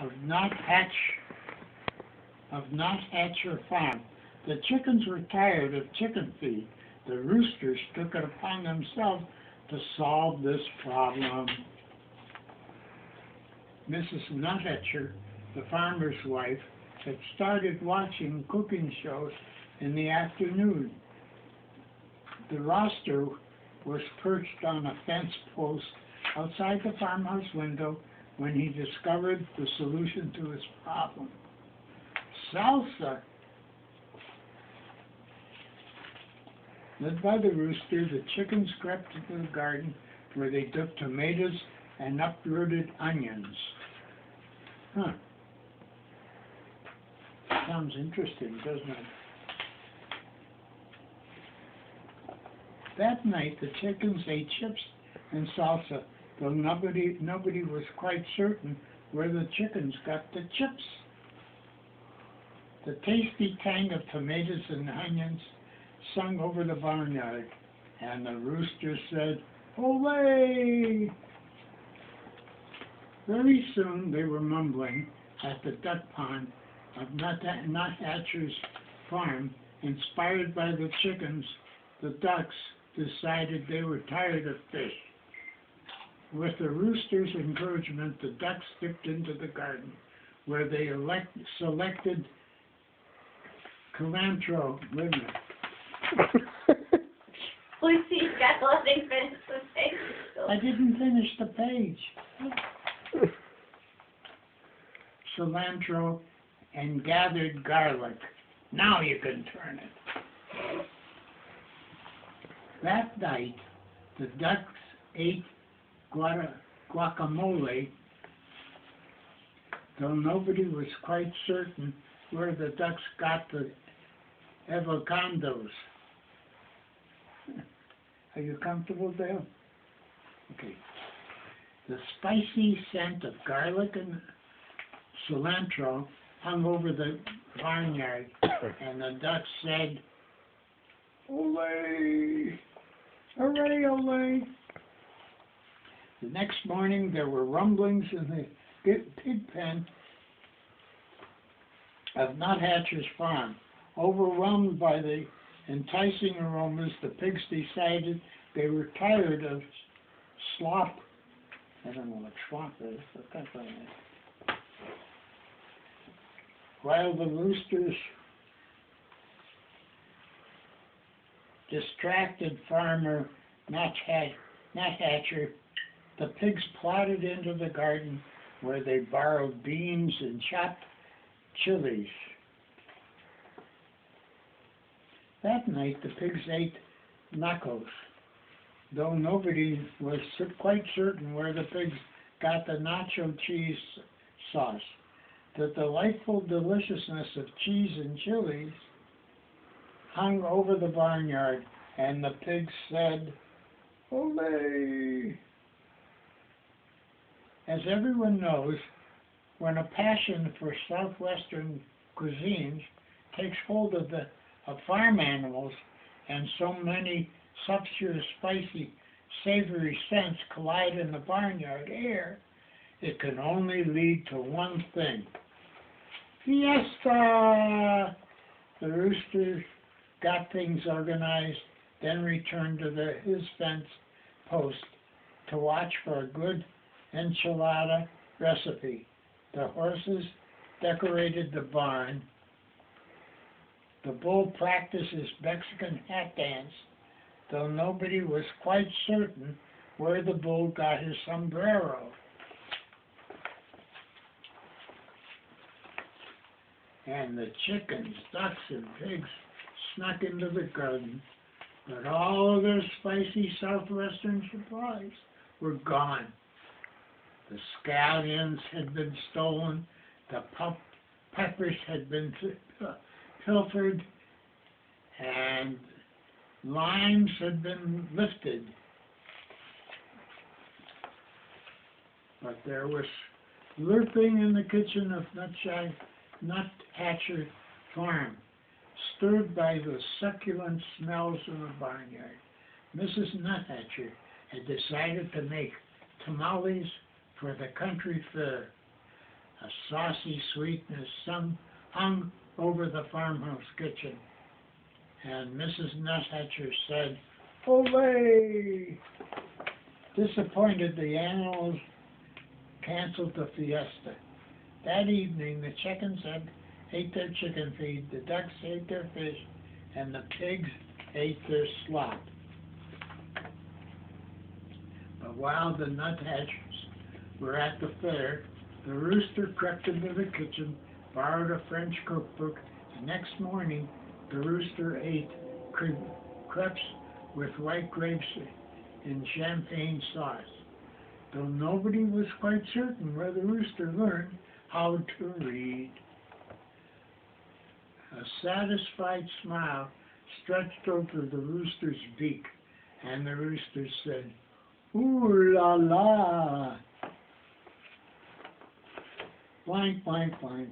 of Nuthatcher Farm. The chickens were tired of chicken feed. The roosters took it upon themselves to solve this problem. Mrs. Nuthatcher, the farmer's wife, had started watching cooking shows in the afternoon. The rooster was perched on a fence post outside the farmhouse window when he discovered the solution to his problem. Salsa, led by the rooster, the chickens crept into the garden where they dug tomatoes and uprooted onions. Huh. Sounds interesting, doesn't it? That night, the chickens ate chips and salsa, though nobody was quite certain where the chickens got the chips. The tasty tang of tomatoes and onions sung over the barnyard, and the rooster said, "Olay!" Very soon they were mumbling at the duck pond of Nuthatcher's farm. Inspired by the chickens, the ducks decided they were tired of fish. With the rooster's encouragement, the ducks dipped into the garden, where they selected cilantro. Wait a minute. Lucy, you got to let me finish the page. I didn't finish the page. Cilantro and gathered garlic. Now you can turn it. That night, the ducks ate guacamole, though nobody was quite certain where the ducks got the avocados. Are you comfortable there? Okay. The spicy scent of garlic and cilantro hung over the barnyard, and the ducks said, "Olay! Hooray, olay!" The next morning there were rumblings in the pig pen of Nuthatcher's farm. Overwhelmed by the enticing aromas, the pigs decided they were tired of slop. I don't know what slop is, but that's what it is. While the roosters distracted farmer Nuthatcher, the pigs plodded into the garden where they borrowed beans and chopped chilies. That night the pigs ate nachos, though nobody was quite certain where the pigs got the nacho cheese sauce. The delightful deliciousness of cheese and chilies hung over the barnyard, and the pigs said, "Olay!" As everyone knows, when a passion for southwestern cuisines takes hold of farm animals, and so many sumptuous, spicy, savory scents collide in the barnyard air, it can only lead to one thing: fiesta! The rooster got things organized, then returned to his fence post to watch for a good enchilada recipe. The horses decorated the barn. The bull practiced his Mexican hat dance, though nobody was quite certain where the bull got his sombrero. And the chickens, ducks, and pigs snuck into the garden, but all of their spicy southwestern supplies were gone. The scallions had been stolen, the peppers had been pilfered, and limes had been lifted. But there was lurking in the kitchen of Nuthatcher Farm, stirred by the succulent smells of the barnyard. Mrs. Nuthatcher had decided to make tamales for the country fair. A saucy sweetness hung over the farmhouse kitchen, and Mrs. Nuthatcher said, "Olay!" Disappointed, the animals canceled the fiesta. That evening, the chickens ate their chicken feed, the ducks ate their fish, and the pigs ate their slop. But while the Nuthatchers were at the fair, the rooster crept into the kitchen, borrowed a French cookbook, and next morning the rooster ate crepes with white grapes in champagne sauce, though nobody was quite certain where the rooster learned how to read. A satisfied smile stretched over the rooster's beak, and the rooster said, "Ooh la la!" Blank, blank, blank.